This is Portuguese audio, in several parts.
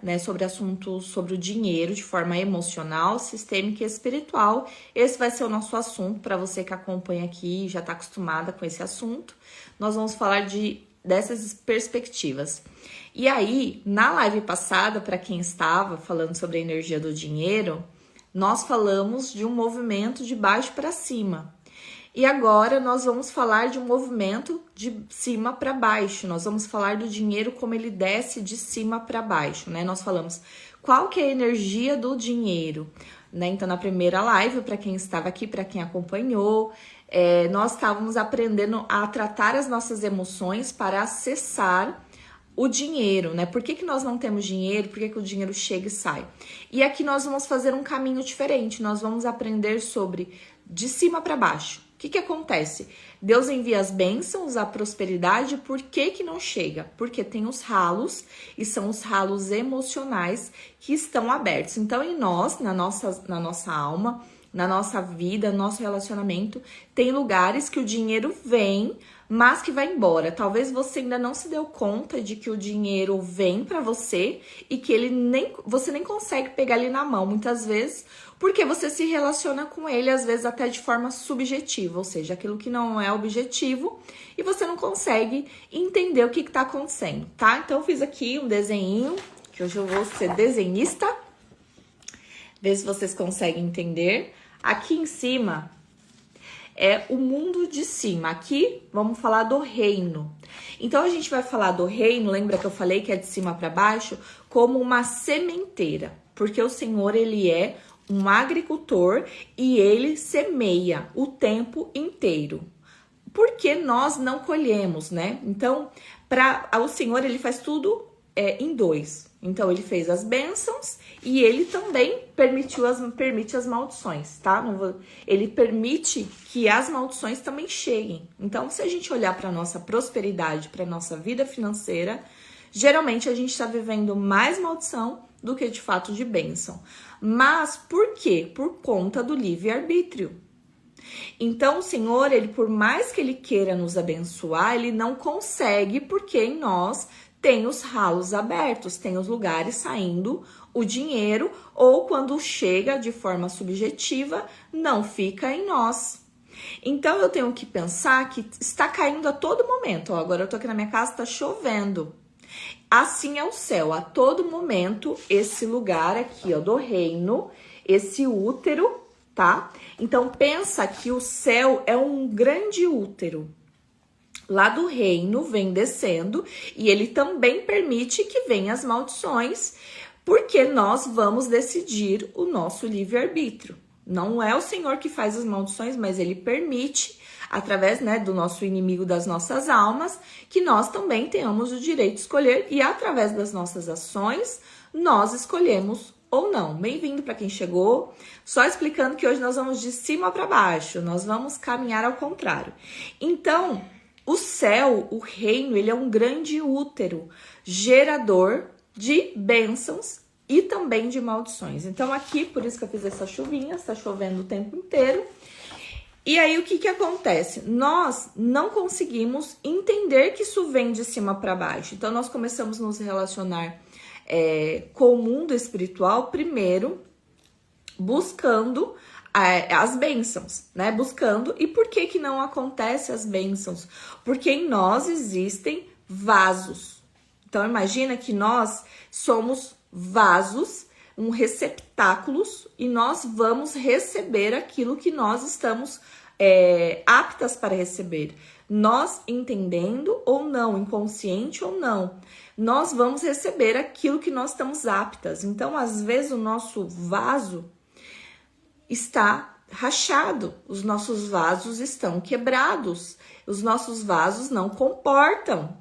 né, sobre assuntos sobre o dinheiro de forma emocional, sistêmica e espiritual. Esse vai ser o nosso assunto para você que acompanha aqui e já está acostumada com esse assunto. Nós vamos falar dessas perspectivas. E aí, na live passada, para quem estava falando sobre a energia do dinheiro, nós falamos de um movimento de baixo para cima. E agora nós vamos falar de um movimento de cima para baixo. Nós vamos falar do dinheiro como ele desce de cima para baixo, né? Nós falamos qual que é a energia do dinheiro, né? Então, na primeira live, para quem estava aqui, para quem acompanhou, nós estávamos aprendendo a tratar as nossas emoções para acessar o dinheiro, né? Por que nós não temos dinheiro? Por que o dinheiro chega e sai? E aqui nós vamos fazer um caminho diferente. Nós vamos aprender sobre de cima para baixo. O que acontece? Deus envia as bênçãos, a prosperidade, por que não chega? Porque tem os ralos, e são os ralos emocionais que estão abertos. Então, em nós, na nossa alma, na nossa vida, no nosso relacionamento, tem lugares que o dinheiro vem, mas que vai embora. Talvez você ainda não se deu conta de que o dinheiro vem para você e que você nem consegue pegar ele na mão, muitas vezes, porque você se relaciona com ele, às vezes até de forma subjetiva, ou seja, aquilo que não é objetivo, e você não consegue entender o que está acontecendo, tá? Então, eu fiz aqui um desenho, que hoje eu vou ser desenhista, ver se vocês conseguem entender. Aqui em cima é o mundo de cima. Aqui vamos falar do reino. Então a gente vai falar do reino, lembra que eu falei que é de cima para baixo, como uma sementeira, porque o Senhor, ele é um agricultor e ele semeia o tempo inteiro. Porque nós não colhemos, né? Então, o Senhor, ele faz tudo em dois. Então, ele fez as bênçãos e ele também permite as maldições, tá? Ele permite que as maldições também cheguem. Então, se a gente olhar para nossa prosperidade, para nossa vida financeira, geralmente a gente está vivendo mais maldição do que de fato de bênção. Mas por quê? Por conta do livre-arbítrio. Então, o Senhor, ele, por mais que ele queira nos abençoar, ele não consegue, porque em nós tem os ralos abertos, tem os lugares saindo o dinheiro, ou quando chega de forma subjetiva, não fica em nós. Então, eu tenho que pensar que está caindo a todo momento. Ó, agora eu tô aqui na minha casa, tá chovendo. Assim é o céu, a todo momento, esse lugar aqui, ó, do reino, esse útero, tá? Então, pensa que o céu é um grande útero. Lá do reino vem descendo e ele também permite que venham as maldições, porque nós vamos decidir o nosso livre-arbítrio. Não é o Senhor que faz as maldições, mas ele permite, através, né, do nosso inimigo das nossas almas, que nós também tenhamos o direito de escolher, e através das nossas ações, nós escolhemos ou não. Bem-vindo para quem chegou. Só explicando que hoje nós vamos de cima para baixo, nós vamos caminhar ao contrário. Então, o céu, o reino, ele é um grande útero, gerador de bênçãos e também de maldições. Então, aqui, por isso que eu fiz essa chuvinha, está chovendo o tempo inteiro. E aí, o que acontece? Nós não conseguimos entender que isso vem de cima para baixo. Então, nós começamos a nos relacionar com o mundo espiritual, primeiro, buscando as bênçãos, né? Buscando. E por que não acontece as bênçãos? Porque em nós existem vasos. Então, imagina que nós somos vasos, receptáculos, e nós vamos receber aquilo que nós estamos aptas para receber. Nós entendendo ou não, inconsciente ou não, nós vamos receber aquilo que nós estamos aptas. Então, às vezes, o nosso vaso está rachado, os nossos vasos estão quebrados, os nossos vasos não comportam.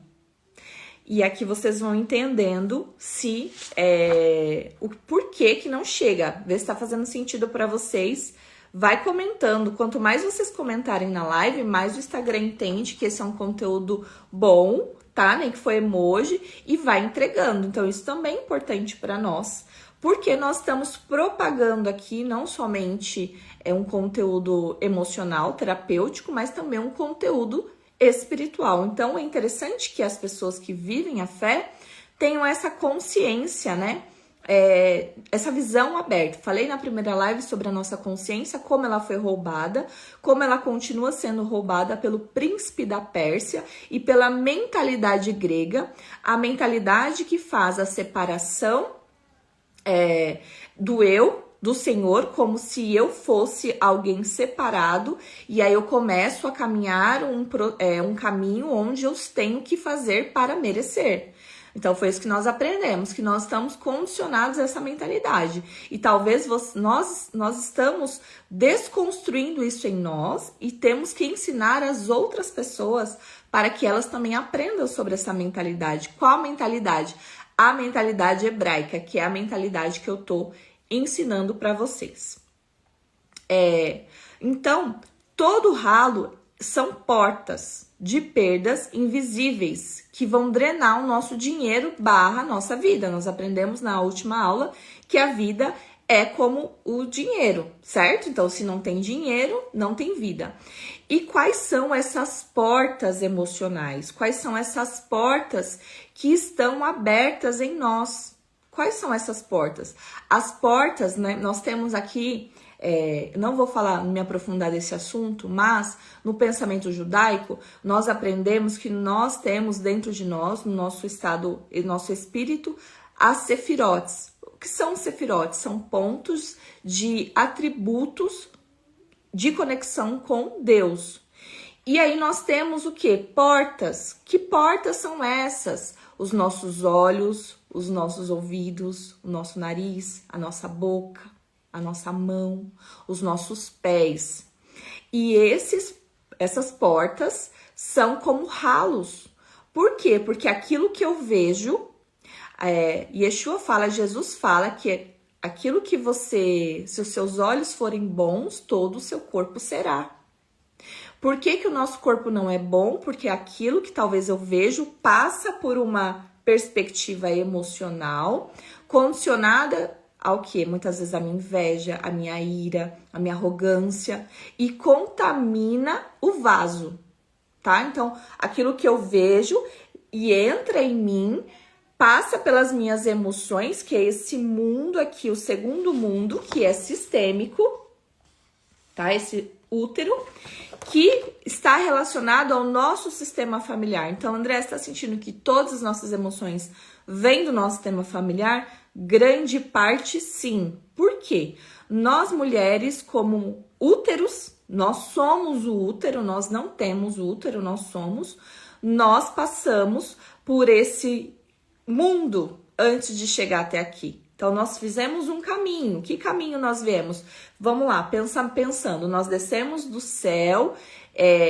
E aqui vocês vão entendendo se o porquê que não chega. Vê se está fazendo sentido para vocês. Vai comentando. Quanto mais vocês comentarem na live, mais o Instagram entende que esse é um conteúdo bom, tá? Nem que foi emoji, e vai entregando. Então, isso também é importante para nós, porque nós estamos propagando aqui não somente um conteúdo emocional, terapêutico, mas também um conteúdo espiritual. Então, é interessante que as pessoas que vivem a fé tenham essa consciência, né? Essa visão aberta. Falei na primeira live sobre a nossa consciência, como ela foi roubada, como ela continua sendo roubada pelo príncipe da Pérsia e pela mentalidade grega, a mentalidade que faz a separação do eu, do Senhor, como se eu fosse alguém separado, e aí eu começo a caminhar um caminho onde eu tenho que fazer para merecer. Então foi isso que nós aprendemos, que nós estamos condicionados a essa mentalidade. E talvez nós estamos desconstruindo isso em nós e temos que ensinar as outras pessoas para que elas também aprendam sobre essa mentalidade. Qual mentalidade? A mentalidade hebraica, que é a mentalidade que eu tô ensinando para vocês. Então, todo ralo são portas de perdas invisíveis que vão drenar o nosso dinheiro / nossa vida. Nós aprendemos na última aula que a vida é como o dinheiro, certo? Então, se não tem dinheiro, não tem vida. E quais são essas portas emocionais? Quais são essas portas que estão abertas em nós? Quais são essas portas? As portas, né, nós temos aqui, não vou me aprofundar desse assunto, mas no pensamento judaico, nós aprendemos que nós temos dentro de nós, no nosso estado e nosso espírito, as sefirotes. O que são sefirotes? São pontos de atributos de conexão com Deus. E aí nós temos o quê? Portas. Que portas são essas? Os nossos olhos, os nossos ouvidos, o nosso nariz, a nossa boca, a nossa mão, os nossos pés. E essas portas são como ralos. Por quê? Porque aquilo que eu vejo, Jesus fala que aquilo que se os seus olhos forem bons, todo o seu corpo será. Por que o nosso corpo não é bom? Porque aquilo que talvez eu vejo passa por uma perspectiva emocional, condicionada ao quê? Muitas vezes a minha inveja, a minha ira, a minha arrogância, e contamina o vaso, tá? Então, aquilo que eu vejo e entra em mim, passa pelas minhas emoções, que é esse mundo aqui, o segundo mundo, que é sistêmico, tá? Esse útero, que está relacionado ao nosso sistema familiar. Então, André, está sentindo que todas as nossas emoções vêm do nosso sistema familiar? Grande parte, sim. Por quê? Nós mulheres, como úteros, nós somos o útero, nós não temos o útero, nós passamos por esse mundo antes de chegar até aqui. Então, nós fizemos um caminho. Que caminho nós viemos? Vamos lá, pensando. Nós descemos do céu,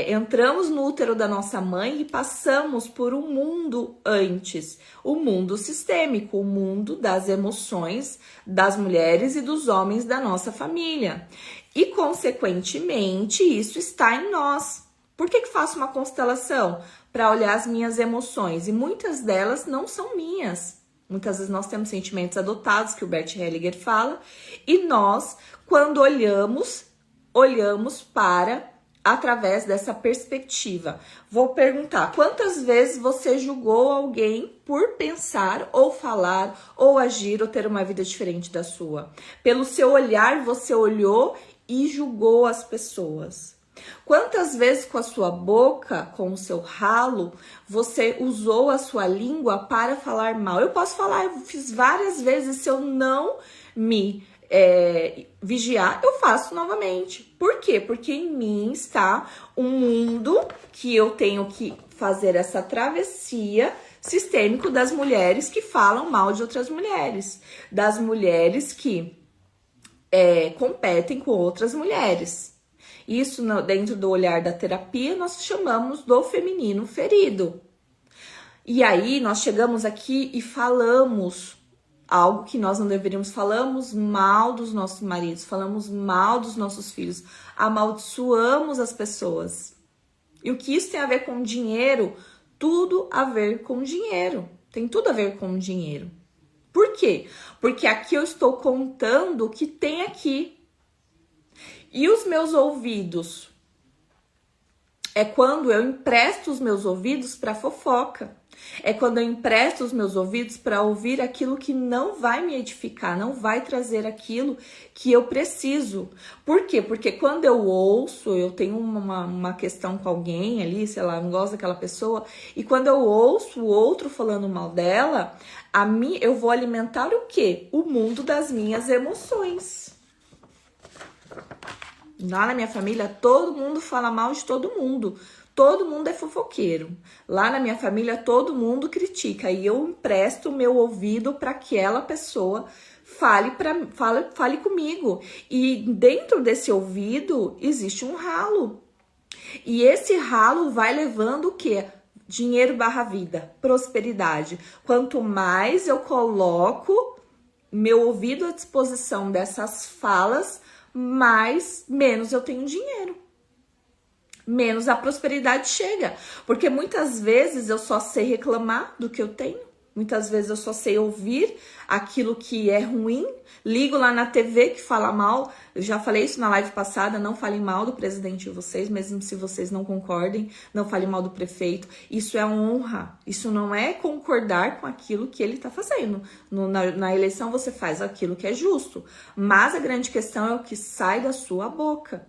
entramos no útero da nossa mãe e passamos por um mundo antes. O mundo sistêmico, o mundo das emoções das mulheres e dos homens da nossa família. E, consequentemente, isso está em nós. Por que faço uma constelação? Para olhar as minhas emoções. E muitas delas não são minhas. Muitas vezes nós temos sentimentos adotados, que o Bert Hellinger fala, e nós, quando olhamos para através dessa perspectiva. Vou perguntar, quantas vezes você julgou alguém por pensar, ou falar, ou agir, ou ter uma vida diferente da sua? Pelo seu olhar, você olhou e julgou as pessoas. Quantas vezes com a sua boca, com o seu ralo, você usou a sua língua para falar mal? Eu posso falar, eu fiz várias vezes, se eu não me vigiar, eu faço novamente. Por quê? Porque em mim está um mundo que eu tenho que fazer essa travessia sistêmico das mulheres que falam mal de outras mulheres, das mulheres que competem com outras mulheres. Isso, dentro do olhar da terapia, nós chamamos do feminino ferido. E aí, nós chegamos aqui e falamos algo que nós não deveríamos. Falamos mal dos nossos maridos, falamos mal dos nossos filhos, amaldiçoamos as pessoas. E o que isso tem a ver com dinheiro? Tudo a ver com dinheiro. Tem tudo a ver com dinheiro. Por quê? Porque aqui eu estou contando o que tem aqui. E os meus ouvidos? É quando eu empresto os meus ouvidos para fofoca. É quando eu empresto os meus ouvidos para ouvir aquilo que não vai me edificar, não vai trazer aquilo que eu preciso. Por quê? Porque quando eu ouço, eu tenho uma questão com alguém ali, sei lá, não gosto daquela pessoa, e quando eu ouço o outro falando mal dela, eu vou alimentar o quê? O mundo das minhas emoções. Lá na minha família, todo mundo fala mal de todo mundo. Todo mundo é fofoqueiro. Lá na minha família, todo mundo critica. E eu empresto o meu ouvido para aquela pessoa fale comigo. E dentro desse ouvido existe um ralo. E esse ralo vai levando o quê? Dinheiro / vida, prosperidade. Quanto mais eu coloco meu ouvido à disposição dessas falas, menos eu tenho dinheiro. Menos a prosperidade chega. Porque muitas vezes eu só sei reclamar do que eu tenho. Muitas vezes eu só sei ouvir aquilo que é ruim. Ligo lá na TV que fala mal. Eu já falei isso na live passada. Não falem mal do presidente de vocês, mesmo se vocês não concordem. Não falem mal do prefeito. Isso é honra. Isso não é concordar com aquilo que ele tá fazendo. Na eleição você faz aquilo que é justo. Mas a grande questão é o que sai da sua boca.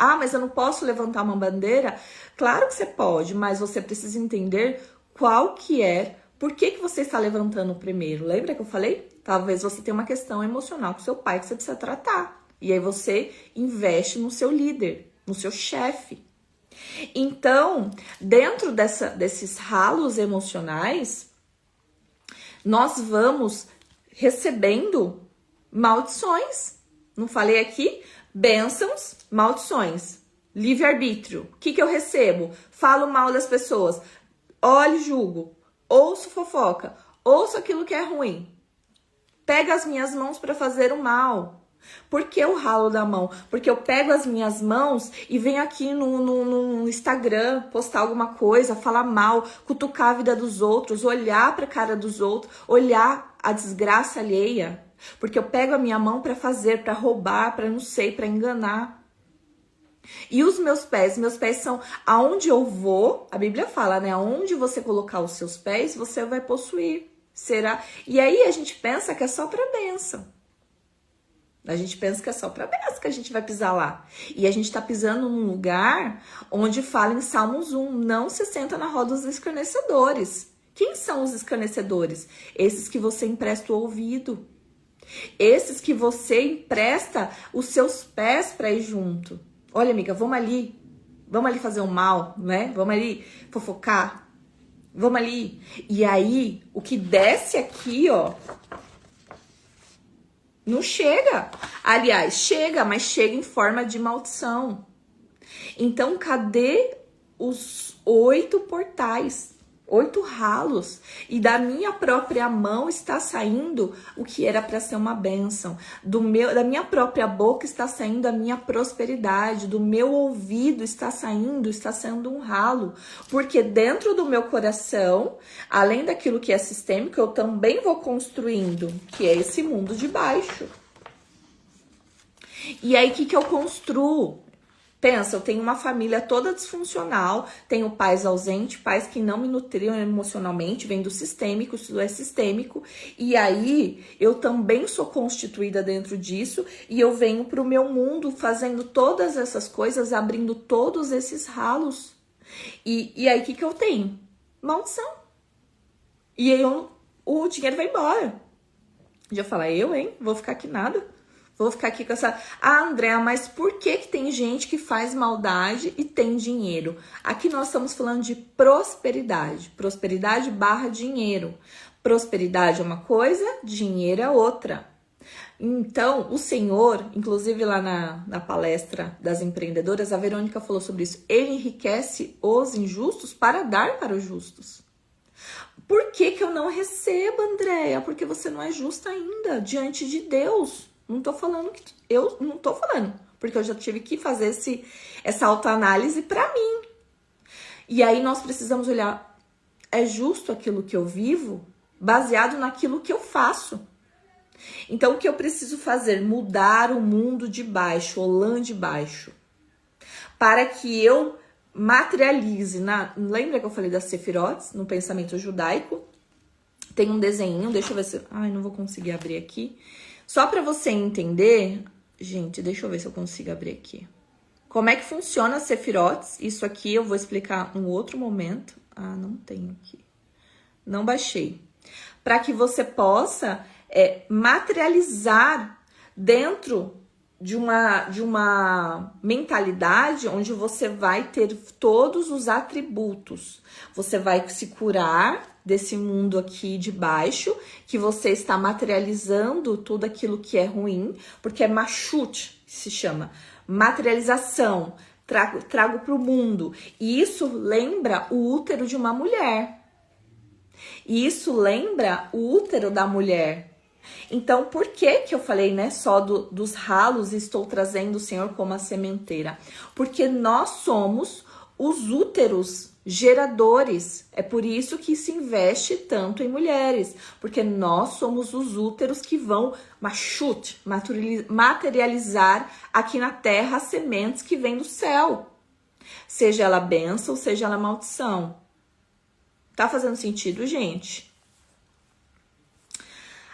Ah, mas eu não posso levantar uma bandeira? Claro que você pode, mas você precisa entender qual que é, por que você está levantando primeiro. Lembra que eu falei? Talvez você tenha uma questão emocional com seu pai que você precisa tratar. E aí você investe no seu líder, no seu chefe. Então, dentro desses ralos emocionais, nós vamos recebendo maldições. Não falei aqui? Bênçãos, maldições, livre-arbítrio. O que eu recebo? Falo mal das pessoas, olho e julgo, ouço fofoca, ouço aquilo que é ruim. Pego as minhas mãos para fazer o mal. Por que o ralo da mão? Porque eu pego as minhas mãos e venho aqui no Instagram postar alguma coisa, falar mal, cutucar a vida dos outros, olhar para a cara dos outros, olhar a desgraça alheia. Porque eu pego a minha mão para fazer, para roubar, para não sei, para enganar. E os meus pés são aonde eu vou, a Bíblia fala, né? Aonde você colocar os seus pés, você vai possuir. Será? E aí a gente pensa que é só para bênção. A gente pensa que é só para bênção que a gente vai pisar lá. E a gente tá pisando num lugar onde fala em Salmos 1, não se senta na roda dos escarnecedores. Quem são os escarnecedores? Esses que você empresta o ouvido. Esses que você empresta os seus pés para ir junto. Olha, amiga, vamos ali fazer um mal, né? Vamos ali fofocar. Vamos ali. E aí, o que desce aqui, ó, não chega. Aliás, chega, mas chega em forma de maldição. Então, cadê os 8 portais? 8 ralos, e da minha própria mão está saindo o que era para ser uma bênção, da minha própria boca está saindo a minha prosperidade, do meu ouvido está saindo um ralo, porque dentro do meu coração, além daquilo que é sistêmico, eu também vou construindo, que é esse mundo de baixo. E aí, o que eu construo? Pensa, eu tenho uma família toda disfuncional, tenho pais ausentes, pais que não me nutriam emocionalmente, vem do sistêmico, isso é sistêmico, e aí eu também sou constituída dentro disso, e eu venho para o meu mundo fazendo todas essas coisas, abrindo todos esses ralos. E aí o que eu tenho? Maldição. E aí o dinheiro vai embora. Já fala, vou ficar aqui nada. Vou ficar aqui com essa... Ah, Andréa, mas por que tem gente que faz maldade e tem dinheiro? Aqui nós estamos falando de prosperidade. Prosperidade / dinheiro. Prosperidade é uma coisa, dinheiro é outra. Então, o Senhor, inclusive lá na palestra das empreendedoras, a Verônica falou sobre isso. Ele enriquece os injustos para dar para os justos. Por que eu não recebo, Andréa? Porque você não é justa ainda diante de Deus. Não tô falando porque eu já tive que fazer essa autoanálise para mim. E aí nós precisamos olhar, é justo aquilo que eu vivo, baseado naquilo que eu faço. Então, o que eu preciso fazer? Mudar o mundo de baixo, o lã de baixo, para que eu materialize. Lembra que eu falei das Sefirotes no pensamento judaico? Tem um desenho, deixa eu ver se... Ai, não vou conseguir abrir aqui. Só para você entender... Gente, deixa eu ver se eu consigo abrir aqui. Como é que funciona as Sefirotes? Isso aqui eu vou explicar em outro momento. Ah, não tenho aqui. Não baixei. Para que você possa materializar dentro de uma mentalidade onde você vai ter todos os atributos. Você vai se curar desse mundo aqui de baixo, que você está materializando tudo aquilo que é ruim, porque é machute, que se chama, materialização, trago para o mundo. E isso lembra o útero de uma mulher. E isso lembra o útero da mulher. Então, por que eu falei, né, só dos ralos e estou trazendo o Senhor como a sementeira? Porque nós somos os úteros geradores. É por isso que se investe tanto em mulheres, porque nós somos os úteros que vão materializar aqui na terra as sementes que vêm do céu. Seja ela bênção, seja ela maldição. Tá fazendo sentido, gente?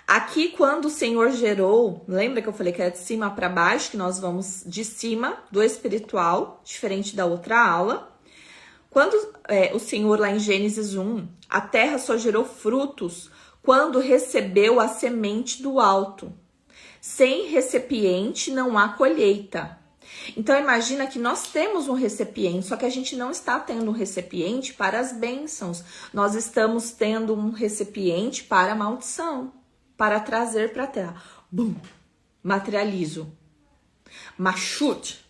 Aqui, quando o Senhor gerou, lembra que eu falei que era de cima para baixo, que nós vamos de cima do espiritual, diferente da outra aula. Quando o Senhor, lá em Gênesis 1, a terra só gerou frutos quando recebeu a semente do alto. Sem recipiente não há colheita. Então, imagina que nós temos um recipiente, só que a gente não está tendo um recipiente para as bênçãos. Nós estamos tendo um recipiente para a maldição. Para trazer para a terra. Bum! Materializo. Machute.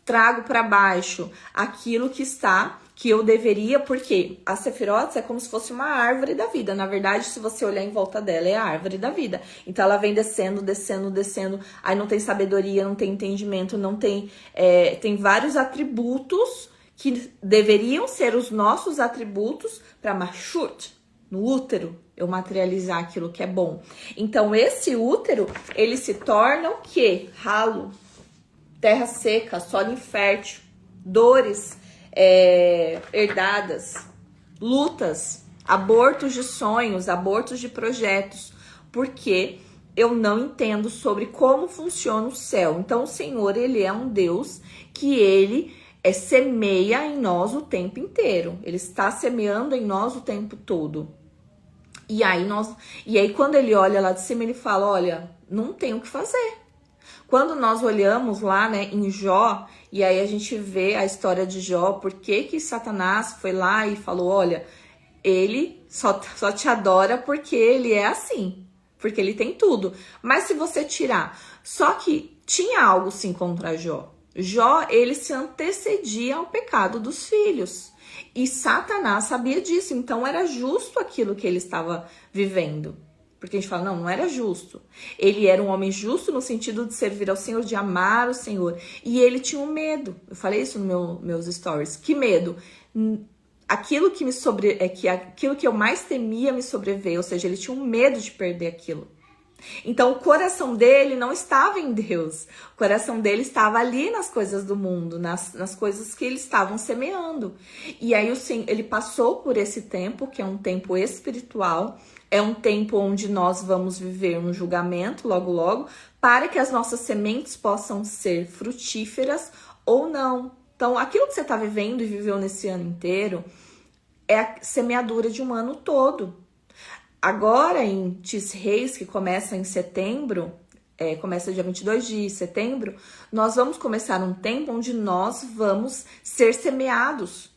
Trago para baixo aquilo que eu deveria, porque a Sefirotes é como se fosse uma árvore da vida. Na verdade, se você olhar em volta dela, é a árvore da vida. Então, ela vem descendo, descendo, descendo. Aí não tem sabedoria, não tem entendimento, não tem... tem vários atributos que deveriam ser os nossos atributos para machute, no útero. Eu materializar aquilo que é bom. Então, esse útero, ele se torna o quê? Ralo, terra seca, solo infértil, dores herdadas, lutas, abortos de sonhos, abortos de projetos, porque eu não entendo sobre como funciona o céu. Então, o Senhor, ele é um Deus que ele semeia em nós o tempo inteiro. Ele está semeando em nós o tempo todo. E aí quando ele olha lá de cima, ele fala, olha, não tem o que fazer. Quando nós olhamos lá, né, em Jó, e aí a gente vê a história de Jó, por que Satanás foi lá e falou, olha, ele só te adora porque ele é assim, porque ele tem tudo. Mas se você tirar, só que tinha algo sim contra Jó. Jó, ele se antecedia ao pecado dos filhos. E Satanás sabia disso, então era justo aquilo que ele estava vivendo. Porque a gente fala, não era justo. Ele era um homem justo no sentido de servir ao Senhor, de amar o Senhor. E ele tinha um medo. Eu falei isso nos meus stories. Que medo? Aquilo que eu mais temia me sobreveio. Ou seja, ele tinha um medo de perder aquilo. Então, o coração dele não estava em Deus. O coração dele estava ali nas coisas do mundo, nas coisas que eles estavam semeando. E aí, ele passou por esse tempo, que é um tempo espiritual, é um tempo onde nós vamos viver um julgamento logo, logo, para que as nossas sementes possam ser frutíferas ou não. Então, aquilo que você está vivendo e viveu nesse ano inteiro é a semeadura de um ano todo. Agora, em Tisreis, que começa em setembro, começa dia 22 de setembro, nós vamos começar um tempo onde nós vamos ser semeados.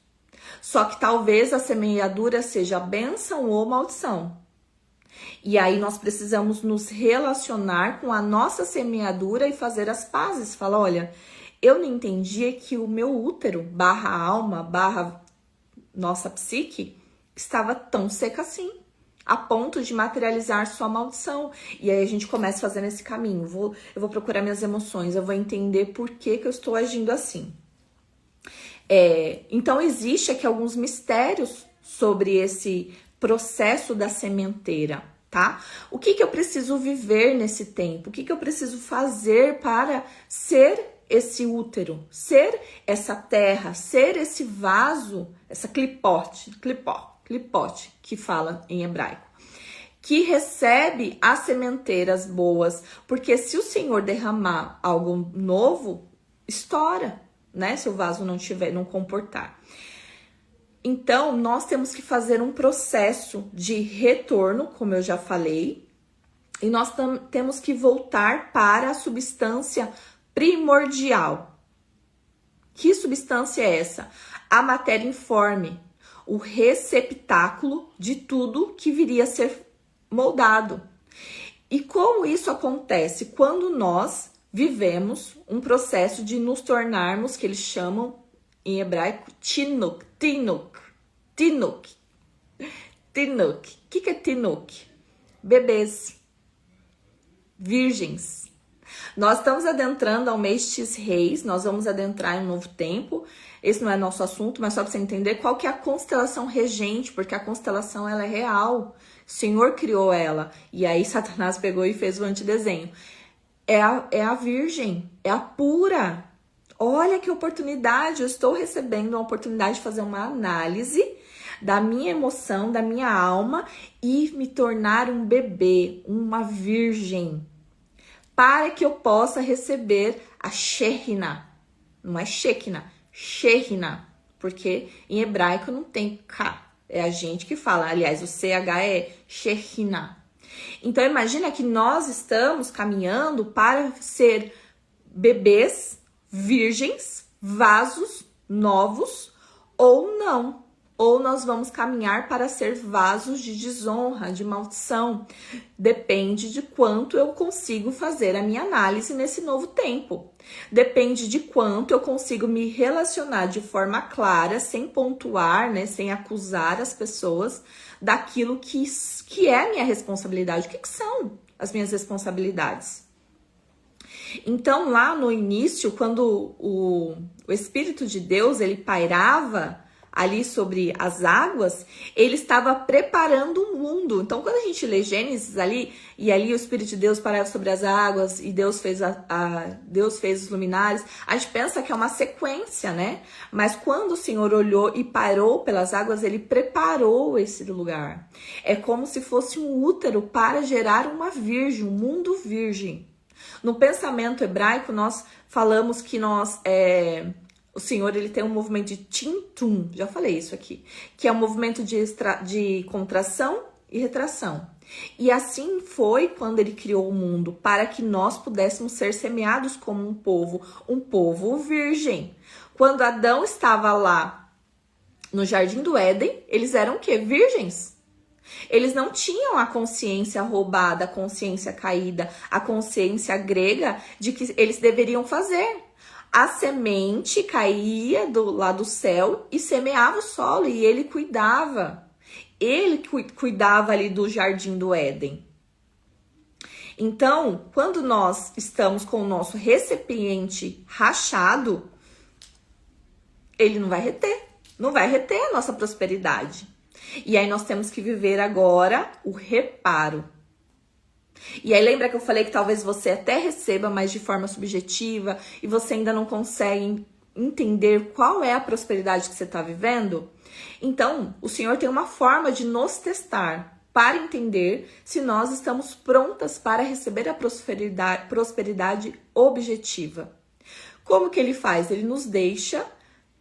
Só que talvez a semeadura seja bênção ou maldição. E aí nós precisamos nos relacionar com a nossa semeadura e fazer as pazes. Fala, olha, eu não entendia que o meu útero, barra alma, barra nossa psique, estava tão seca assim, a ponto de materializar sua maldição. E aí a gente começa fazendo esse caminho. Eu vou procurar minhas emoções, eu vou entender por que eu estou agindo assim. Então, existe aqui alguns mistérios sobre esse processo da sementeira, tá? O que eu preciso viver nesse tempo? O que eu preciso fazer para ser esse útero, ser essa terra, ser esse vaso, essa clipote que fala em hebraico, que recebe as sementeiras boas, porque se o Senhor derramar algo novo, estoura, né? Se o vaso não comportar. Então, nós temos que fazer um processo de retorno, como eu já falei, e nós temos que voltar para a substância primordial. Que substância é essa? A matéria informe, o receptáculo de tudo que viria a ser moldado. E como isso acontece? Quando nós vivemos um processo de nos tornarmos, que eles chamam em hebraico, tinuk. O que é tinuk? Bebês, virgens. Nós estamos adentrando ao mês Tisreis, nós vamos adentrar em um novo tempo. Esse não é nosso assunto, mas só para você entender qual que é a constelação regente, porque a constelação ela é real. O Senhor criou ela, e aí Satanás pegou e fez o antidesenho. É a virgem, é a pura. Olha que oportunidade, eu estou recebendo uma oportunidade de fazer uma análise da minha emoção, da minha alma e me tornar um bebê, uma virgem, para que eu possa receber a Shekhinah. Não é Shekinah, Shekhinah, porque em hebraico não tem K, é a gente que fala, aliás, o CH é Shekhinah. Então imagina que nós estamos caminhando para ser bebês, virgens, vasos novos ou não. Ou nós vamos caminhar para ser vasos de desonra, de maldição. Depende de quanto eu consigo fazer a minha análise nesse novo tempo. Depende de quanto eu consigo me relacionar de forma clara, sem pontuar, né, sem acusar as pessoas daquilo que é a minha responsabilidade. O que são as minhas responsabilidades? Então, lá no início, quando o Espírito de Deus, ele pairava ali sobre as águas, ele estava preparando o mundo. Então, quando a gente lê Gênesis ali, e ali o Espírito de Deus parava sobre as águas, e Deus fez Deus fez os luminares, a gente pensa que é uma sequência, né? Mas quando o Senhor olhou e parou pelas águas, ele preparou esse lugar. É como se fosse um útero para gerar uma virgem, um mundo virgem. No pensamento hebraico, nós falamos que o Senhor, ele tem um movimento de tintum, já falei isso aqui, que é um movimento de contração e retração. E assim foi quando ele criou o mundo, para que nós pudéssemos ser semeados como um povo virgem. Quando Adão estava lá no Jardim do Éden, eles eram o quê? Virgens. Eles não tinham a consciência roubada, a consciência caída, a consciência grega de que eles deveriam fazer. A semente caía lá do céu e semeava o solo, e ele cuidava. Ele cuidava ali do Jardim do Éden. Então, quando nós estamos com o nosso recipiente rachado, ele não vai reter a nossa prosperidade. E aí nós temos que viver agora o reparo. E aí lembra que eu falei que talvez você até receba, mas de forma subjetiva, e você ainda não consegue entender qual é a prosperidade que você está vivendo? Então, o Senhor tem uma forma de nos testar para entender se nós estamos prontas para receber a prosperidade objetiva. Como que ele faz? Ele nos deixa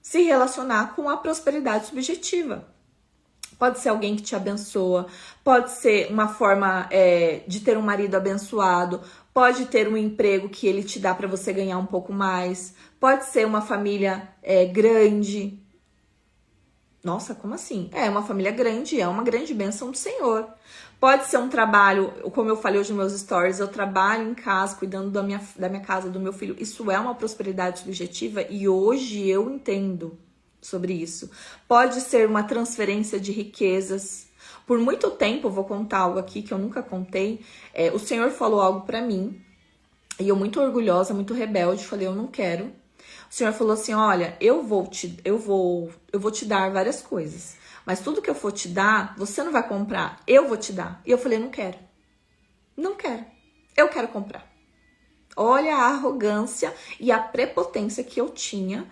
se relacionar com a prosperidade subjetiva. Pode ser alguém que te abençoa, pode ser uma forma de ter um marido abençoado, pode ter um emprego que ele te dá para você ganhar um pouco mais, pode ser uma família grande. Nossa, como assim? É uma família grande, é uma grande bênção do Senhor. Pode ser um trabalho, como eu falei hoje nos meus stories, eu trabalho em casa, cuidando da minha casa, do meu filho. Isso é uma prosperidade subjetiva e hoje eu entendo sobre isso. Pode ser uma transferência de riquezas. Por muito tempo, eu vou contar algo aqui que eu nunca contei. O Senhor falou algo pra mim e eu, muito orgulhosa, muito rebelde, falei, eu não quero. O Senhor falou assim, olha, eu vou te dar várias coisas, mas tudo que eu for te dar, você não vai comprar, eu vou te dar. E eu falei, não quero, eu quero comprar. Olha a arrogância e a prepotência que eu tinha.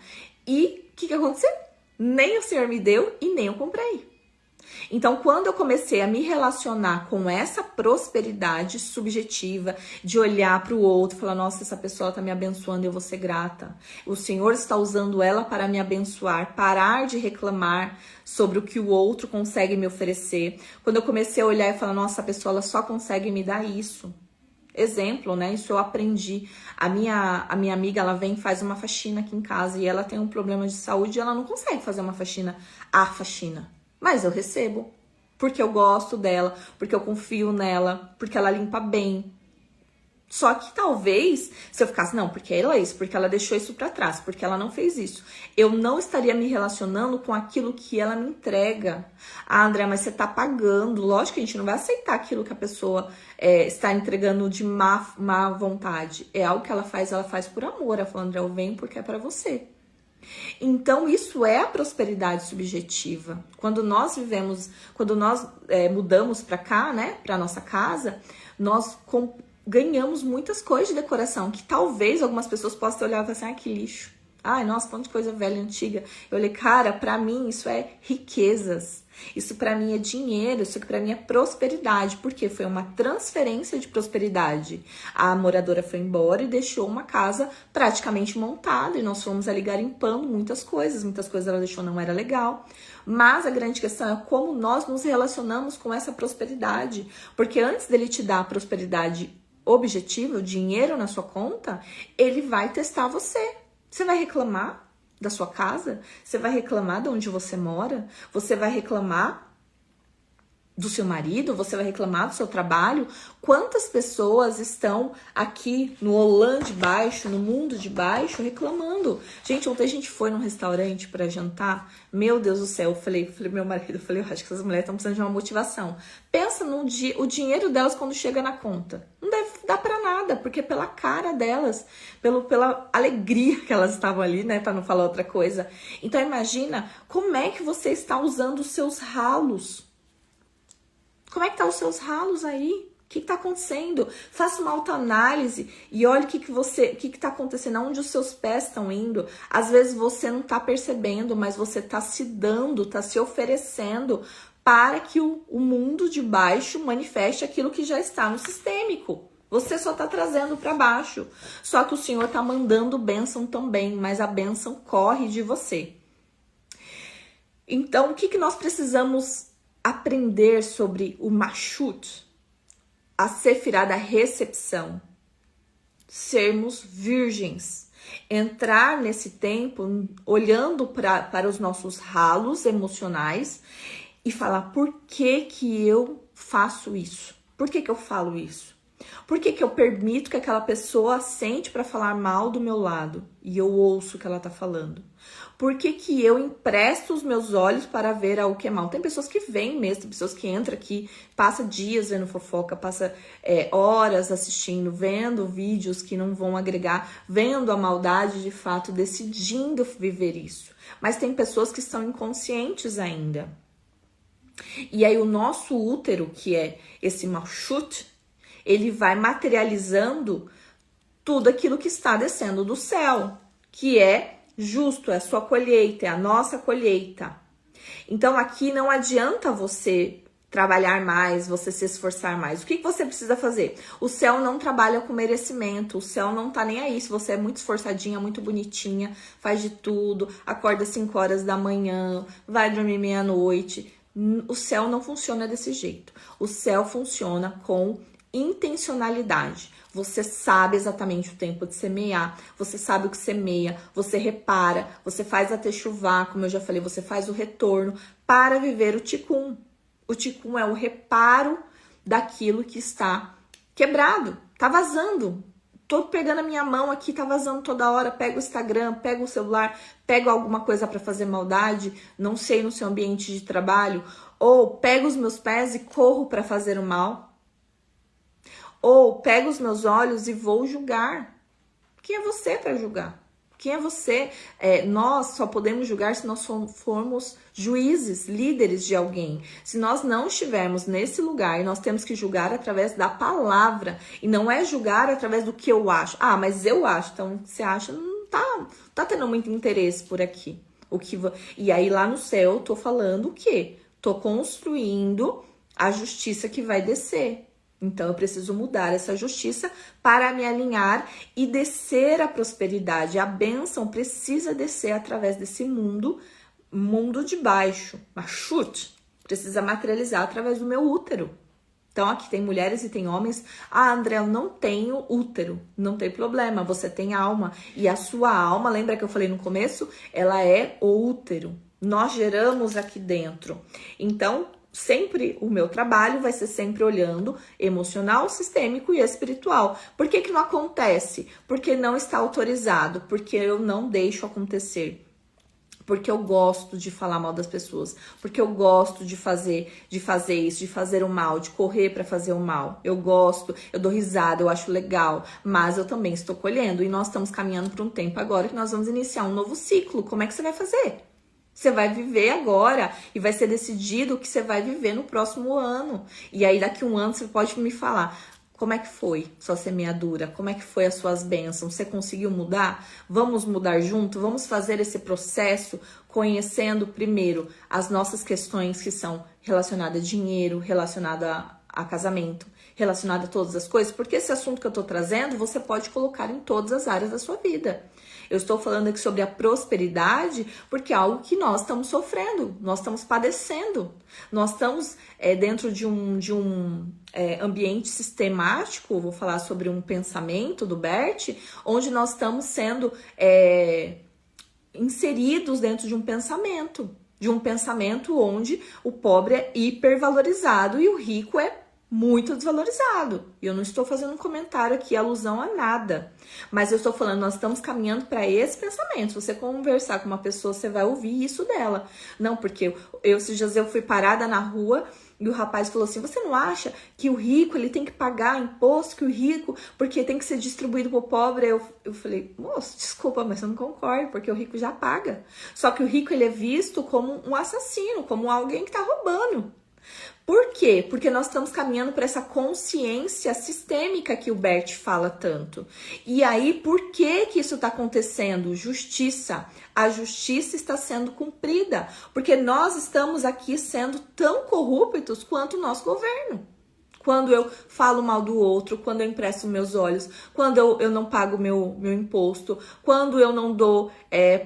E o que aconteceu? Nem o Senhor me deu e nem eu comprei. Então, quando eu comecei a me relacionar com essa prosperidade subjetiva, de olhar para o outro e falar, nossa, essa pessoa está me abençoando e eu vou ser grata. O Senhor está usando ela para me abençoar, parar de reclamar sobre o que o outro consegue me oferecer. Quando eu comecei a olhar e falar, nossa, essa pessoa ela só consegue me dar isso. Exemplo, né? Isso eu aprendi. A minha amiga, ela vem e faz uma faxina aqui em casa e ela tem um problema de saúde e ela não consegue fazer uma faxina, a faxina. Mas eu recebo, porque eu gosto dela, porque eu confio nela, porque ela limpa bem. Só que talvez, se eu ficasse, não, porque ela é isso, porque ela deixou isso pra trás, porque ela não fez isso, eu não estaria me relacionando com aquilo que ela me entrega. Ah, André, mas você tá pagando. Lógico que a gente não vai aceitar aquilo que a pessoa está entregando de má vontade. É algo que ela faz por amor. Ela falou, André, eu venho porque é pra você. Então, isso é a prosperidade subjetiva. Quando nós mudamos para cá, né, para nossa casa, nós ganhamos muitas coisas de decoração que talvez algumas pessoas possam ter olhado e falar assim, que lixo. Ai, nossa, quanta coisa velha, antiga. Eu falei, cara, pra mim isso é riquezas. Isso pra mim é dinheiro, isso pra mim é prosperidade. Porque foi uma transferência de prosperidade. A moradora foi embora e deixou uma casa praticamente montada. E nós fomos ali garimpando muitas coisas ela deixou, não era legal. Mas a grande questão é como nós nos relacionamos com essa prosperidade. Porque antes dele te dar a prosperidade objetiva, o dinheiro na sua conta, ele vai testar você. Você vai reclamar da sua casa? Você vai reclamar de onde você mora? Você vai reclamar do seu marido? Você vai reclamar do seu trabalho? Quantas pessoas estão aqui no Holanda de baixo, no mundo de baixo, reclamando? Gente, ontem a gente foi num restaurante para jantar. Meu Deus do céu, eu falei meu marido, eu acho que essas mulheres estão precisando de uma motivação. Pensa no o dinheiro delas quando chega na conta. Não deve dar para nada, porque pela cara delas, pela alegria que elas estavam ali, né, para não falar outra coisa. Então imagina como é que você está usando os seus ralos. Como é que tá os seus ralos aí? O que tá acontecendo? Faça uma autoanálise e olhe o que tá acontecendo, aonde os seus pés estão indo. Às vezes você não tá percebendo, mas você tá se dando, tá se oferecendo para que o mundo de baixo manifeste aquilo que já está no sistêmico. Você só tá trazendo para baixo. Só que o Senhor tá mandando bênção também, mas a bênção corre de você. Então, o que nós precisamos aprender sobre o Mashut, a Sefirá da recepção, sermos virgens, entrar nesse tempo olhando para os nossos ralos emocionais e falar, por que eu faço isso? Por que eu falo isso? Por que eu permito que aquela pessoa sente para falar mal do meu lado e eu ouço o que ela tá falando? Por que eu empresto os meus olhos para ver algo que é mal? Tem pessoas que vêm mesmo, tem pessoas que entram aqui, passa dias vendo fofoca, passa horas assistindo, vendo vídeos que não vão agregar, vendo a maldade de fato, decidindo viver isso. Mas tem pessoas que estão inconscientes ainda. E aí o nosso útero, que é esse Malchut, ele vai materializando tudo aquilo que está descendo do céu, que é justo, é a sua colheita, é a nossa colheita. Então aqui não adianta você trabalhar mais, você se esforçar mais. O que você precisa fazer? O céu não trabalha com merecimento, o céu não tá nem aí. Se você é muito esforçadinha, muito bonitinha, faz de tudo, acorda 5 horas da manhã, vai dormir meia-noite. O céu não funciona desse jeito. O céu funciona com intencionalidade. Você sabe exatamente o tempo de semear, você sabe o que semeia, você repara, você faz a techuvá, como eu já falei, você faz o retorno para viver o tikkun. O tikkun é o reparo daquilo que está quebrado, tá vazando. Tô pegando a minha mão aqui, tá vazando toda hora, pega o Instagram, pega o celular, pega alguma coisa para fazer maldade, não sei, no seu ambiente de trabalho, ou pego os meus pés e corro para fazer o mal. Ou pego os meus olhos e vou julgar. Quem é você para julgar? Quem é você? Nós só podemos julgar se nós formos juízes, líderes de alguém. Se nós não estivermos nesse lugar, nós temos que julgar através da palavra. E não é julgar através do que eu acho. Ah, mas eu acho. Então, você acha, não tá tendo muito interesse por aqui. E aí, lá no céu, eu tô falando o quê? Tô construindo a justiça que vai descer. Então, eu preciso mudar essa justiça para me alinhar e descer a prosperidade. A bênção precisa descer através desse mundo de baixo. Machute precisa materializar através do meu útero. Então, aqui tem mulheres e tem homens. Ah, André, eu não tenho útero. Não tem problema, você tem alma. E a sua alma, lembra que eu falei no começo? Ela é o útero. Nós geramos aqui dentro. Então, sempre o meu trabalho vai ser sempre olhando emocional, sistêmico e espiritual. Por que não acontece? Porque não está autorizado, porque eu não deixo acontecer. Porque eu gosto de falar mal das pessoas, porque eu gosto de fazer isso, de fazer o mal, de correr para fazer o mal. Eu gosto, eu dou risada, eu acho legal, mas eu também estou colhendo e nós estamos caminhando para um tempo agora que nós vamos iniciar um novo ciclo. Como é que você vai fazer? Você vai viver agora e vai ser decidido o que você vai viver no próximo ano. E aí daqui a um ano você pode me falar, como é que foi sua semeadura? Como é que foi as suas bênçãos? Você conseguiu mudar? Vamos mudar junto? Vamos fazer esse processo conhecendo primeiro as nossas questões que são relacionadas a dinheiro, relacionadas a casamento, relacionadas a todas as coisas, porque esse assunto que eu tô trazendo, você pode colocar em todas as áreas da sua vida. Eu estou falando aqui sobre a prosperidade porque é algo que nós estamos sofrendo, nós estamos padecendo. Nós estamos dentro de um ambiente sistemático, vou falar sobre um pensamento do Bert, onde nós estamos sendo inseridos dentro de um pensamento onde o pobre é hipervalorizado e o rico é muito desvalorizado. E eu não estou fazendo um comentário aqui, alusão a nada. Mas eu estou falando, nós estamos caminhando para esse pensamento. Se você conversar com uma pessoa, você vai ouvir isso dela. Não, porque esses dias eu fui parada na rua e o rapaz falou assim, você não acha que o rico, ele tem que pagar imposto, que o rico, porque tem que ser distribuído pro pobre? Eu falei, moço, desculpa, mas eu não concordo, porque o rico já paga. Só que o rico, ele é visto como um assassino, como alguém que tá roubando. Por quê? Porque nós estamos caminhando para essa consciência sistêmica que o Bert fala tanto. E aí, por que isso está acontecendo? Justiça. A justiça está sendo cumprida. Porque nós estamos aqui sendo tão corruptos quanto o nosso governo. Quando eu falo mal do outro, quando eu empresto meus olhos, quando eu não pago meu imposto, quando eu não dou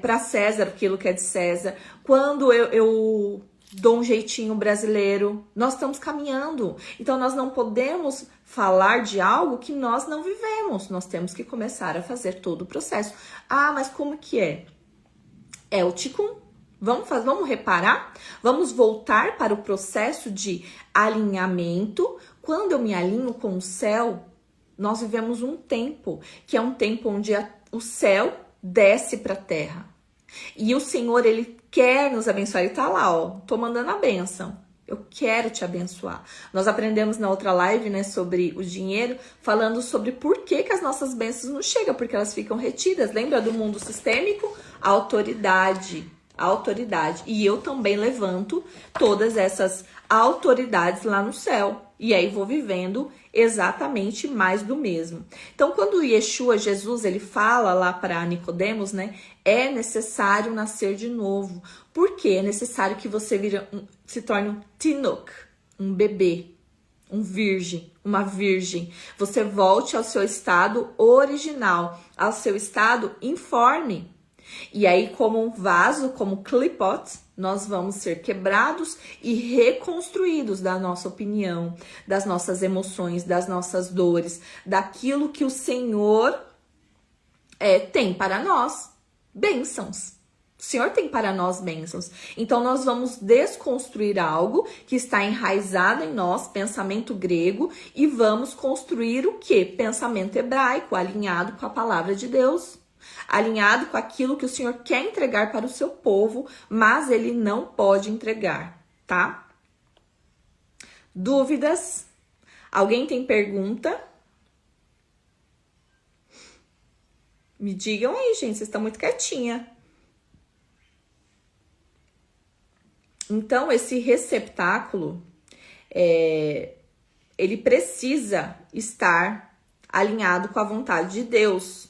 para César aquilo que é de César, quando eu dou um jeitinho brasileiro, nós estamos caminhando. Então, nós não podemos falar de algo que nós não vivemos. Nós temos que começar a fazer todo o processo. Ah, mas como que é? É o Tikkun. Vamos reparar? Vamos voltar para o processo de alinhamento. Quando eu me alinho com o céu, nós vivemos um tempo, que é um tempo onde o céu desce para a terra. E o Senhor, Ele quer nos abençoar. Ele tá lá, ó, tô mandando a bênção. Eu quero te abençoar. Nós aprendemos na outra live, né, sobre o dinheiro, falando sobre por que as nossas bênçãos não chegam, porque elas ficam retidas. Lembra do mundo sistêmico? A autoridade. E eu também levanto todas essas autoridades lá no céu. E aí vou vivendo exatamente mais do mesmo. Então, quando Yeshua, Jesus, ele fala lá para Nicodemos, né? É necessário nascer de novo. Por quê? É necessário que você se torne um tinuk, um bebê, um virgem, uma virgem. Você volte ao seu estado original, ao seu estado informe. E aí, como um vaso, como clipot, nós vamos ser quebrados e reconstruídos da nossa opinião, das nossas emoções, das nossas dores, daquilo que o Senhor tem para nós, bênçãos. O Senhor tem para nós bênçãos. Então, nós vamos desconstruir algo que está enraizado em nós, pensamento grego, e vamos construir o quê? Pensamento hebraico, alinhado com a palavra de Deus. Alinhado com aquilo que o Senhor quer entregar para o seu povo, mas Ele não pode entregar, tá? Dúvidas? Alguém tem pergunta? Me digam aí, gente, vocês estão muito quietinha. Então, esse receptáculo, ele precisa estar alinhado com a vontade de Deus.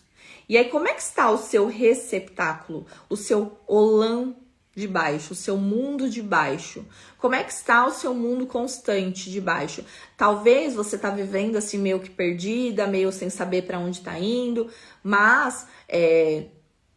E aí, como é que está o seu receptáculo? O seu Olam de baixo, o seu mundo de baixo? Como é que está o seu mundo constante de baixo? Talvez você tá vivendo assim meio que perdida, meio sem saber para onde tá indo, mas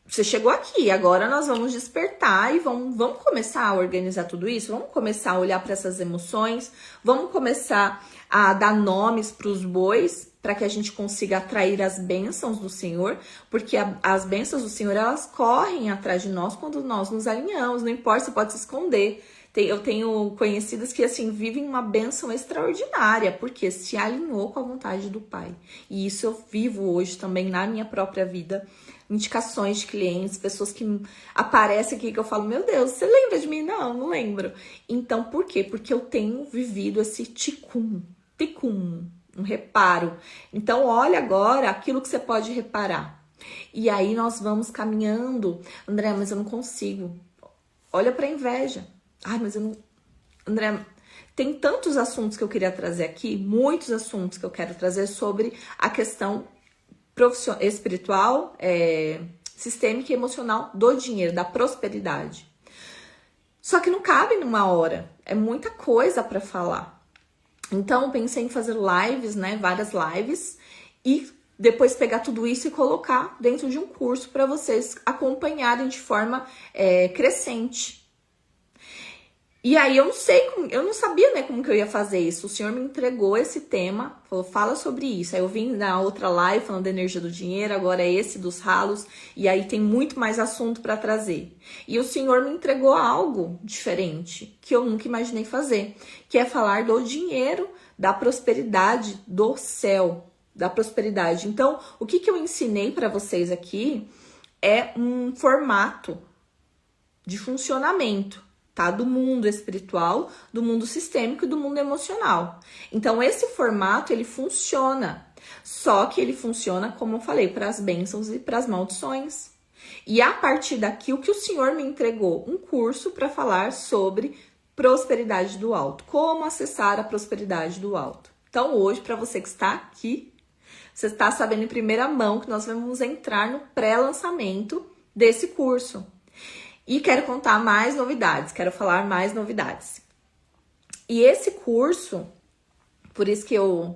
você chegou aqui, agora nós vamos despertar e vamos começar a organizar tudo isso, vamos começar a olhar para essas emoções, vamos começar a dar nomes para os bois, para que a gente consiga atrair as bênçãos do Senhor, porque as bênçãos do Senhor, elas correm atrás de nós quando nós nos alinhamos, não importa, você pode se esconder. Eu tenho conhecidas que, assim, vivem uma bênção extraordinária, porque se alinhou com a vontade do Pai. E isso eu vivo hoje também na minha própria vida. Indicações de clientes, pessoas que aparecem aqui que eu falo, meu Deus, você lembra de mim? Não, não lembro. Então, por quê? Porque eu tenho vivido esse tikkun, um reparo. Então, olha agora aquilo que você pode reparar. E aí nós vamos caminhando. André, mas eu não consigo. Olha para a inveja. Ai, mas eu não... André, tem tantos assuntos que eu queria trazer aqui, muitos assuntos que eu quero trazer sobre a questão espiritual, sistêmica e emocional do dinheiro, da prosperidade. Só que não cabe numa hora, é muita coisa para falar. Então, eu pensei em fazer lives, né, várias lives, e depois pegar tudo isso e colocar dentro de um curso para vocês acompanharem de forma crescente. E aí eu não sabia, né, como que eu ia fazer isso. O Senhor me entregou esse tema, falou, fala sobre isso. Aí eu vim na outra live falando da energia do dinheiro, agora é esse dos ralos, e aí tem muito mais assunto para trazer. E o Senhor me entregou algo diferente, que eu nunca imaginei fazer, que é falar do dinheiro, da prosperidade do céu, da prosperidade. Então, o que eu ensinei para vocês aqui é um formato de funcionamento, tá? Do mundo espiritual, do mundo sistêmico e do mundo emocional. Então, esse formato, ele funciona. Só que ele funciona, como eu falei, para as bênçãos e para as maldições. E a partir daqui, o que o Senhor me entregou? Um curso para falar sobre prosperidade do alto. Como acessar a prosperidade do alto. Então, hoje, para você que está aqui, você está sabendo em primeira mão que nós vamos entrar no pré-lançamento desse curso. E quero contar mais novidades, quero falar mais novidades. E esse curso, por isso que eu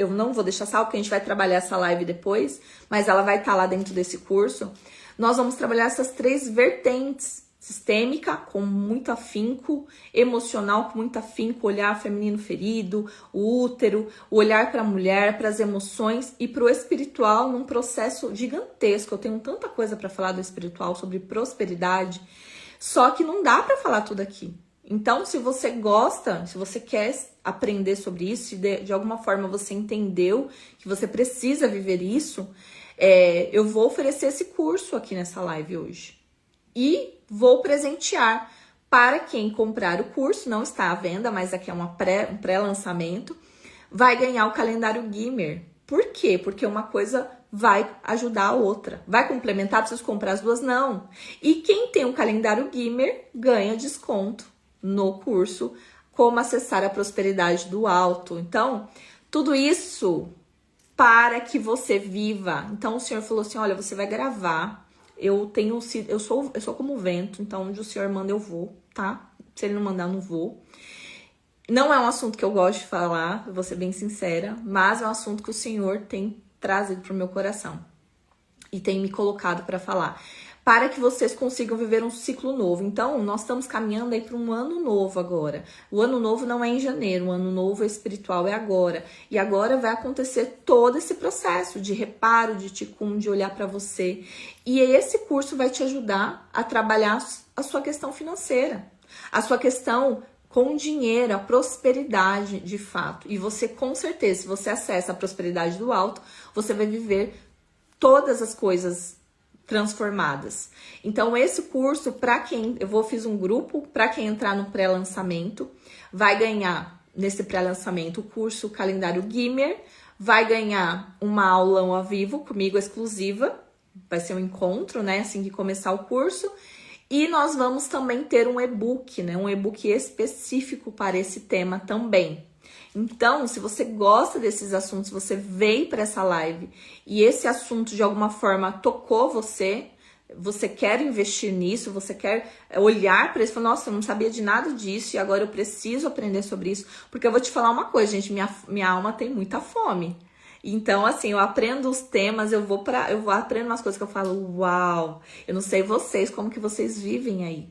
não vou deixar salvo, porque a gente vai trabalhar essa live depois, mas ela vai estar lá dentro desse curso. Nós vamos trabalhar essas 3 vertentes: sistêmica, com muito afinco, emocional, com muito afinco, olhar feminino ferido, o útero, o olhar para a mulher, para as emoções, e para o espiritual num processo gigantesco. Eu tenho tanta coisa para falar do espiritual, sobre prosperidade, só que não dá para falar tudo aqui. Então, se você gosta, se você quer aprender sobre isso, se de alguma forma você entendeu que você precisa viver isso, eu vou oferecer esse curso aqui nessa live hoje. E vou presentear para quem comprar o curso, não está à venda, mas aqui é um pré-lançamento, vai ganhar o calendário Gimmer. Por quê? Porque uma coisa vai ajudar a outra. Vai complementar, preciso comprar as duas? Não. E quem tem o calendário Gimmer ganha desconto no curso Como Acessar a Prosperidade do Alto. Então, tudo isso para que você viva. Então, o Senhor falou assim, olha, você vai gravar. Eu sou como o vento, então onde o Senhor manda eu vou, tá? Se ele não mandar, eu não vou. Não é um assunto que eu gosto de falar, vou ser bem sincera, mas é um assunto que o Senhor tem trazido para o meu coração e tem me colocado para falar, para que vocês consigam viver um ciclo novo. Então, nós estamos caminhando aí para um ano novo agora. O ano novo não é em janeiro, o ano novo espiritual é agora. E agora vai acontecer todo esse processo de reparo, de tikkun, de olhar para você. E esse curso vai te ajudar a trabalhar a sua questão financeira, a sua questão com dinheiro, a prosperidade de fato. E você, com certeza, se você acessa a prosperidade do alto, você vai viver todas as coisas transformadas. Então, esse curso, fiz um grupo, para quem entrar no pré-lançamento, vai ganhar, nesse pré-lançamento, o curso Calendário Gimmer, vai ganhar uma aula ao vivo comigo exclusiva, vai ser um encontro, né, assim que começar o curso. E nós vamos também ter um e-book, né, um e-book específico para esse tema também. Então, se você gosta desses assuntos, você veio para essa live e esse assunto de alguma forma tocou você, você quer investir nisso, você quer olhar para isso e falar, nossa, eu não sabia de nada disso e agora eu preciso aprender sobre isso. Porque eu vou te falar uma coisa, gente, minha alma tem muita fome. Então, assim, eu aprendo os temas, eu aprendo umas coisas que eu falo, uau, eu não sei vocês, como que vocês vivem aí.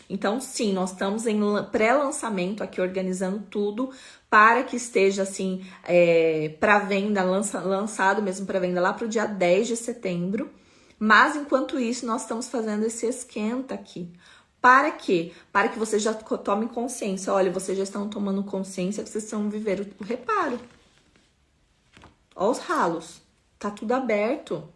Então, sim, nós estamos em pré-lançamento aqui, organizando tudo para que esteja, assim, para venda, lançado mesmo para venda lá para o dia 10 de setembro. Mas, enquanto isso, nós estamos fazendo esse esquenta aqui. Para quê? Para que vocês já tomem consciência. Olha, vocês já estão tomando consciência que vocês estão vivendo o reparo. Olha os ralos. Tá tudo aberto.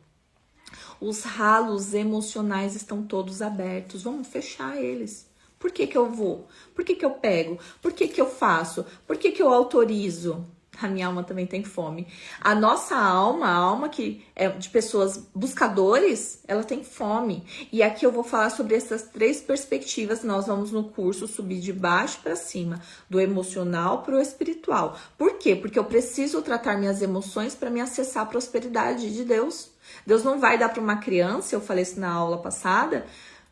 Os ralos emocionais estão todos abertos. Vamos fechar eles. Por que que eu vou? Por que que eu pego? Por que que eu faço? Por que que eu autorizo? A minha alma também tem fome. A nossa alma, a alma que é de pessoas buscadores, ela tem fome. E aqui eu vou falar sobre essas 3 perspectivas. Nós vamos no curso subir de baixo para cima, do emocional para o espiritual. Por quê? Porque eu preciso tratar minhas emoções para me acessar a prosperidade de Deus. Deus não vai dar para uma criança, eu falei isso na aula passada,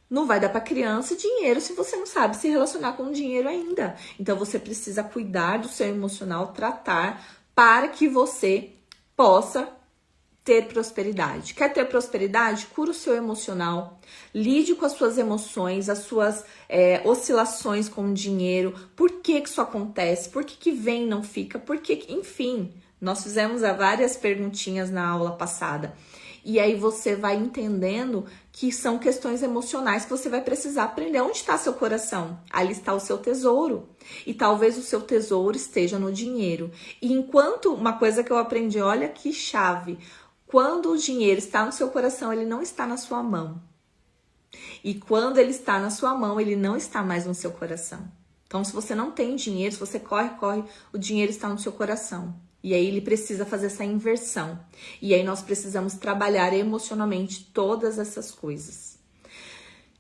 não vai dar para criança dinheiro se você não sabe se relacionar com o dinheiro ainda. Então você precisa cuidar do seu emocional, tratar para que você possa ter prosperidade. Quer ter prosperidade? Cura o seu emocional, lide com as suas emoções, as suas oscilações com o dinheiro. Por que que isso acontece? Por que que vem e não fica? Por que, enfim, nós fizemos várias perguntinhas na aula passada. E aí você vai entendendo que são questões emocionais que você vai precisar aprender. Onde está seu coração? Ali está o seu tesouro. E talvez o seu tesouro esteja no dinheiro. E enquanto, uma coisa que eu aprendi, olha que chave. Quando o dinheiro está no seu coração, ele não está na sua mão. E quando ele está na sua mão, ele não está mais no seu coração. Então, se você não tem dinheiro, se você corre, o dinheiro está no seu coração. E aí ele precisa fazer essa inversão. E aí nós precisamos trabalhar emocionalmente todas essas coisas.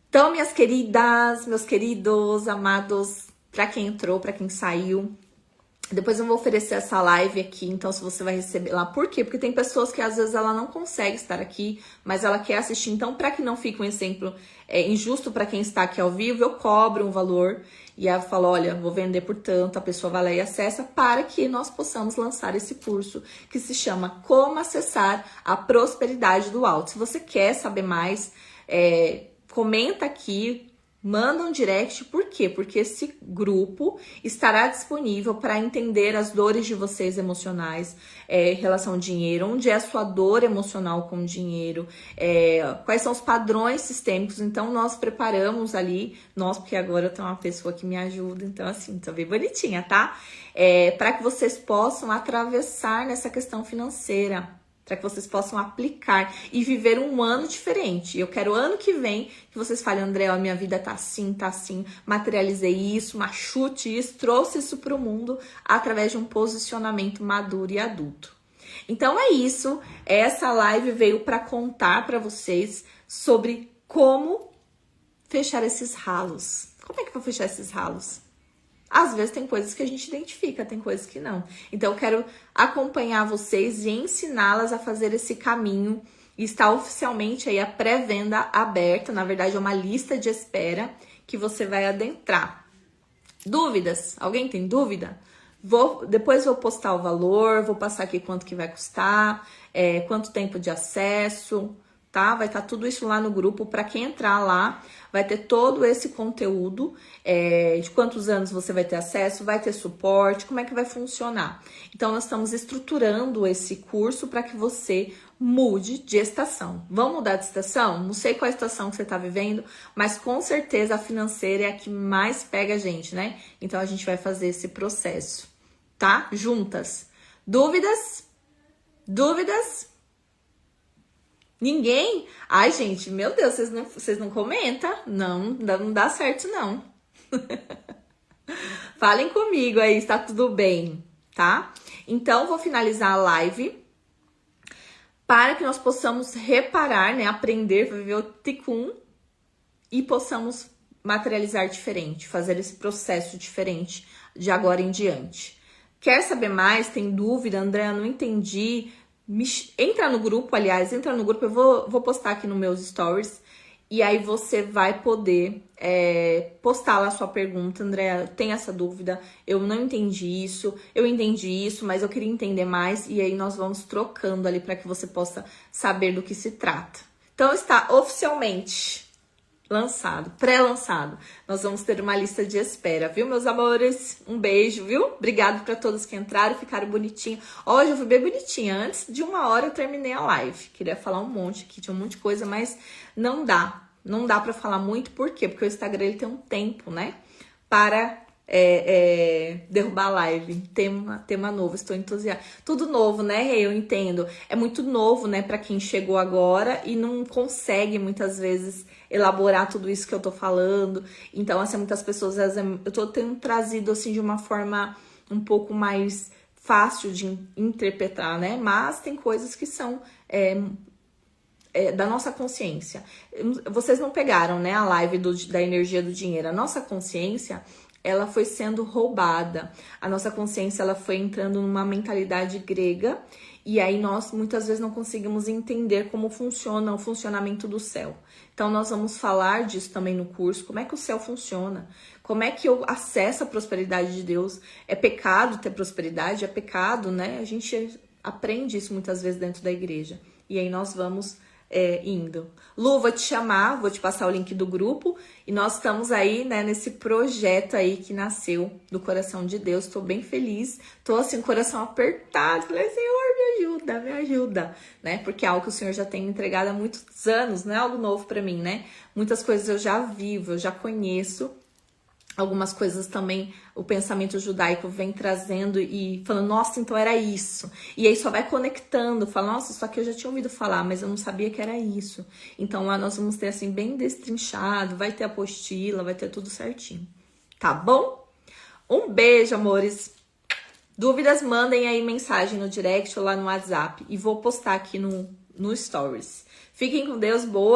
Então, minhas queridas, meus queridos, amados, para quem entrou, para quem saiu, depois eu vou oferecer essa live aqui, então se você vai receber lá. Por quê? Porque tem pessoas que às vezes ela não consegue estar aqui, mas ela quer assistir. Então, para que não fique um exemplo injusto para quem está aqui ao vivo, eu cobro um valor e aí eu falo, olha, vou vender por tanto, a pessoa vai lá e acessa para que nós possamos lançar esse curso que se chama Como Acessar a Prosperidade do Alto. Se você quer saber mais, comenta aqui, manda um direct. Por quê? Porque esse grupo estará disponível para entender as dores de vocês emocionais em relação ao dinheiro, onde é a sua dor emocional com o dinheiro, quais são os padrões sistêmicos. Então, nós preparamos ali, porque agora eu tenho uma pessoa que me ajuda, então assim, tô bem bonitinha, tá? Para que vocês possam atravessar nessa questão financeira, para que vocês possam aplicar e viver um ano diferente. Eu quero ano que vem que vocês falem, André, a minha vida tá assim, materializei isso, machute isso, trouxe isso para o mundo através de um posicionamento maduro e adulto. Então é isso, essa live veio para contar para vocês sobre como fechar esses ralos. Como é que eu vou fechar esses ralos? Às vezes tem coisas que a gente identifica, tem coisas que não. Então eu quero acompanhar vocês e ensiná-las a fazer esse caminho. Está oficialmente aí a pré-venda aberta, na verdade é uma lista de espera que você vai adentrar. Dúvidas? Alguém tem dúvida? Depois vou postar o valor, vou passar aqui quanto que vai custar, quanto tempo de acesso, tá? Vai estar tudo isso lá no grupo. Para quem entrar lá, vai ter todo esse conteúdo, de quantos anos você vai ter acesso, vai ter suporte, como é que vai funcionar. Então, nós estamos estruturando esse curso para que você mude de estação. Vamos mudar de estação? Não sei qual estação que você está vivendo, mas com certeza a financeira é a que mais pega a gente, né? Então, a gente vai fazer esse processo, tá? Juntas. Dúvidas? Dúvidas? Ninguém? Ai, gente, meu Deus, vocês não comentam? Não dá certo, não. Falem comigo aí, está tudo bem, tá? Então, vou finalizar a live. para que nós possamos reparar, né, aprender, viver o Tikkun e possamos materializar diferente, fazer esse processo diferente de agora em diante. Quer saber mais? Tem dúvida? André, eu não entendi. Entra no grupo, aliás, entra no grupo, eu vou postar aqui nos meus stories. E aí você vai poder postar lá a sua pergunta. André, tem essa dúvida, eu não entendi isso, eu entendi isso, mas eu queria entender mais. E aí nós vamos trocando ali para que você possa saber do que se trata. Então está oficialmente lançado, pré-lançado. Nós vamos ter uma lista de espera, viu, meus amores? Um beijo, viu? Obrigado para todos que entraram, ficaram bonitinhos. Hoje eu fui bem bonitinha. Antes de 1 hora eu terminei a live. Queria falar um monte aqui, tinha um monte de coisa, mas não dá. Não dá para falar muito, por quê? Porque o Instagram ele tem um tempo, né? Para derrubar a live. Tema novo, estou entusiasmada. Tudo novo, né, Rei? Eu entendo. É muito novo, né, para quem chegou agora e não consegue muitas vezes elaborar tudo isso que eu tô falando. Então, assim, muitas pessoas, eu tô tendo trazido assim de uma forma um pouco mais fácil de interpretar, né? Mas tem coisas que são da nossa consciência. Vocês não pegaram, né, a live da energia do dinheiro. A nossa consciência, ela foi sendo roubada. A nossa consciência, ela foi entrando numa mentalidade grega. E aí nós, muitas vezes, não conseguimos entender como funciona o funcionamento do céu. Então, nós vamos falar disso também no curso. Como é que o céu funciona? Como é que eu acesso a prosperidade de Deus? É pecado ter prosperidade? É pecado, né? A gente aprende isso muitas vezes dentro da igreja. E aí nós vamos indo. Lu, vou te chamar, vou te passar o link do grupo. E nós estamos aí, né, nesse projeto aí que nasceu do coração de Deus. Tô bem feliz. Tô assim, coração apertado. Falei, Senhor, me ajuda, né? Porque é algo que o Senhor já tem me entregado há muitos anos, não é algo novo pra mim, né? Muitas coisas eu já vivo, eu já conheço. Algumas coisas também o pensamento judaico vem trazendo e falando, nossa, então era isso. E aí só vai conectando, fala, nossa, isso aqui eu já tinha ouvido falar, mas eu não sabia que era isso. Então lá nós vamos ter assim bem destrinchado, vai ter apostila, vai ter tudo certinho. Tá bom? Um beijo, amores. Dúvidas, mandem aí mensagem no direct ou lá no WhatsApp. E vou postar aqui no Stories. Fiquem com Deus, boa.